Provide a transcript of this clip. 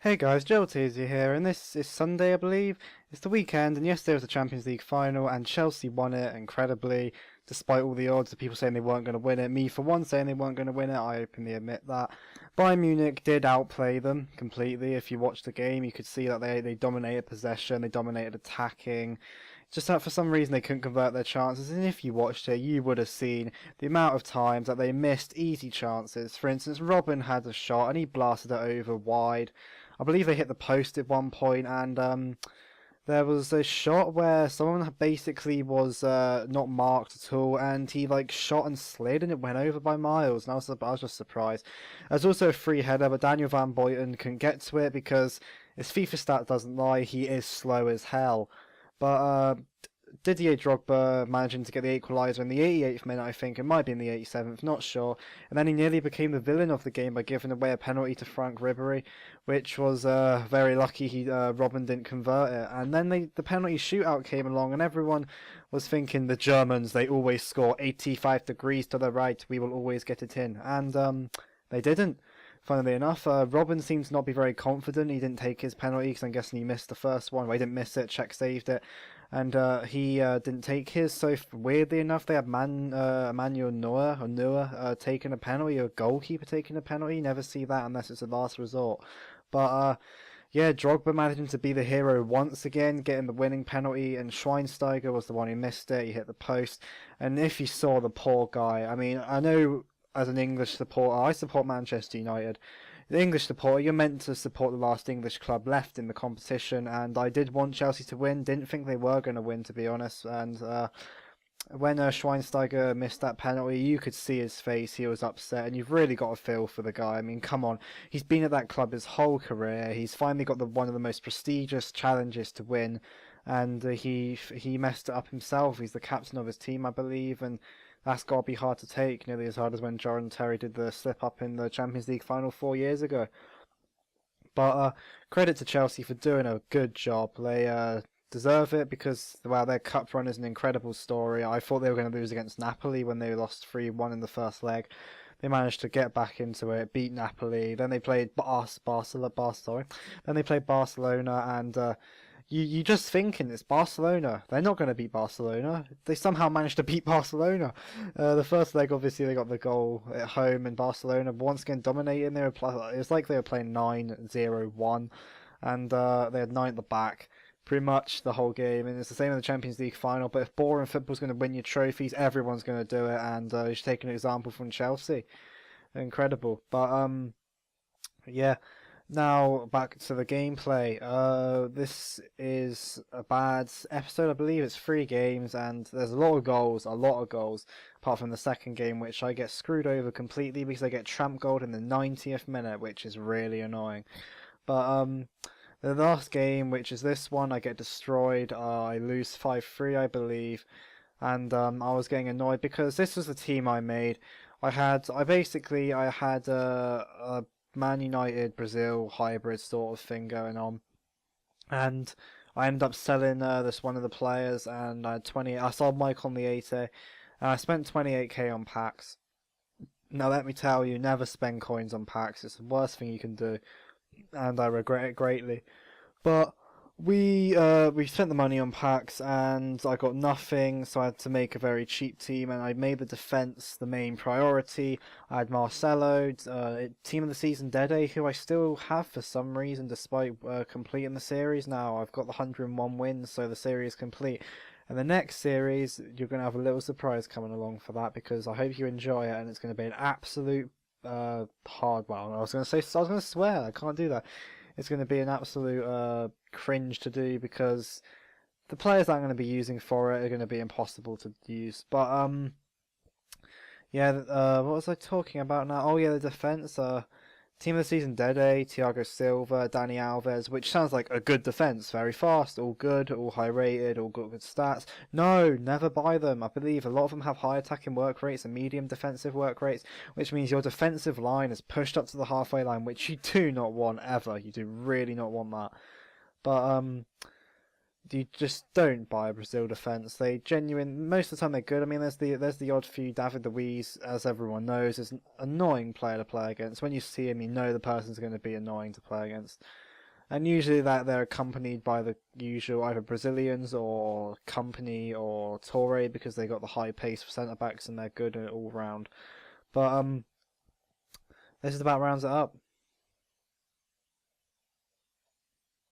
Hey guys, TaiziaH here, and this is Sunday, I believe. It's the weekend, and yesterday was the Champions League final, and Chelsea won it incredibly, despite all the odds of people saying they weren't going to win it. Me, for one, saying they weren't going to win it, I openly admit that. Bayern Munich did outplay them completely. If you watched the game, you could see that they dominated possession, they dominated attacking. Just that for some reason they couldn't convert their chances, and if you watched it, you would have seen the amount of times that they missed easy chances. For instance, Robin had a shot, and he blasted it over wide. I believe they hit the post at one point, and there was a shot where someone basically was not marked at all, and he like shot and slid, and it went over by miles. And I was just surprised. There's also a free header, but Daniel Van Boyten couldn't get to it because his FIFA stat doesn't lie. He is slow as hell. But Didier Drogba managing to get the equaliser in the 88th minute, I think. It might be in the 87th, not sure. And then he nearly became the villain of the game by giving away a penalty to Frank Ribery, which was very lucky Robin didn't convert it. And then the penalty shootout came along, and everyone was thinking the Germans, they always score 85 degrees to the right, we will always get it in. And they didn't. Funnily enough, Robin seemed to not be very confident. He didn't take his penalty because I'm guessing he missed the first one. Well, he didn't miss it. Czech saved it, and he didn't take his. So weirdly enough, they had Emmanuel Neuer taking a penalty, or a goalkeeper taking a penalty. You never see that unless it's a last resort. But yeah, Drogba managing to be the hero once again, getting the winning penalty, and Schweinsteiger was the one who missed it. He hit the post, and if you saw the poor guy, I mean, I know as an English supporter, I support Manchester United. The English supporter, you're meant to support the last English club left in the competition, and I did want Chelsea to win. Didn't think they were going to win, to be honest. And when Schweinsteiger missed that penalty, you could see his face. He was upset, and you've really got to feel for the guy. I mean, come on. He's been at that club his whole career. He's finally got one of the most prestigious challenges to win, and he messed it up himself. He's the captain of his team, I believe, and that's got to be hard to take, nearly as hard as when Jordan Terry did the slip-up in the Champions League final 4 years ago. But credit to Chelsea for doing a good job. They deserve it because, well, their cup run is an incredible story. I thought they were going to lose against Napoli when they lost 3-1 in the first leg. They managed to get back into it, beat Napoli. Then they played Barcelona. Then they played Barcelona, and you just thinking it's Barcelona. They're not going to beat Barcelona. They somehow managed to beat Barcelona. The first leg, obviously, they got the goal at home in Barcelona. Once again, dominating. It was like they were playing 9-0-1, and they had 9 at the back pretty much the whole game. And it's the same in the Champions League final. But if boring football's going to win you trophies, everyone's going to do it. And you should take an example from Chelsea. Incredible. But yeah. Now, back to the gameplay. This is a bad episode, I believe. It's 3 games, and there's a lot of goals, apart from the second game, which I get screwed over completely because I get tramp goaled in the 90th minute, which is really annoying. But, the last game, which is this one, I get destroyed. I lose 5-3, I believe. And, I was getting annoyed because this was the team I made. I had a Man United Brazil hybrid sort of thing going on, and I ended up selling this one of the players, and I had 20. I sold Mike on the 80, and I spent 28k on packs. Now let me tell you, never spend coins on packs. It's the worst thing you can do, and I regret it greatly. But we spent the money on packs, and I got nothing, so I had to make a very cheap team, and I made the defence the main priority. I had Marcelo, team of the season Dede, who I still have for some reason, despite completing the series. Now I've got the 101 wins, so the series is complete. And the next series, you're going to have a little surprise coming along for that, because I hope you enjoy it, and it's going to be an absolute hard one. I was going to swear, I can't do that. It's going to be an absolute cringe to do because the players that I'm going to be using for it are going to be impossible to use. But yeah, what was I talking about now? Oh yeah, the defense. Team of the season: Dede, Thiago Silva, Dani Alves, which sounds like a good defense. Very fast, all good, all high rated, all got good stats. No, never buy them. I believe a lot of them have high attacking work rates and medium defensive work rates, which means your defensive line is pushed up to the halfway line, which you do not want ever. You do really not want that. But you just don't buy a Brazil defence. Most of the time they're good. I mean, there's the odd few. David Luiz, as everyone knows, is an annoying player to play against. When you see him, you know the person's going to be annoying to play against. And usually that they're accompanied by the usual either Brazilians or Company or Torre because they got the high pace for centre backs and they're good all round. But this is about rounds it up.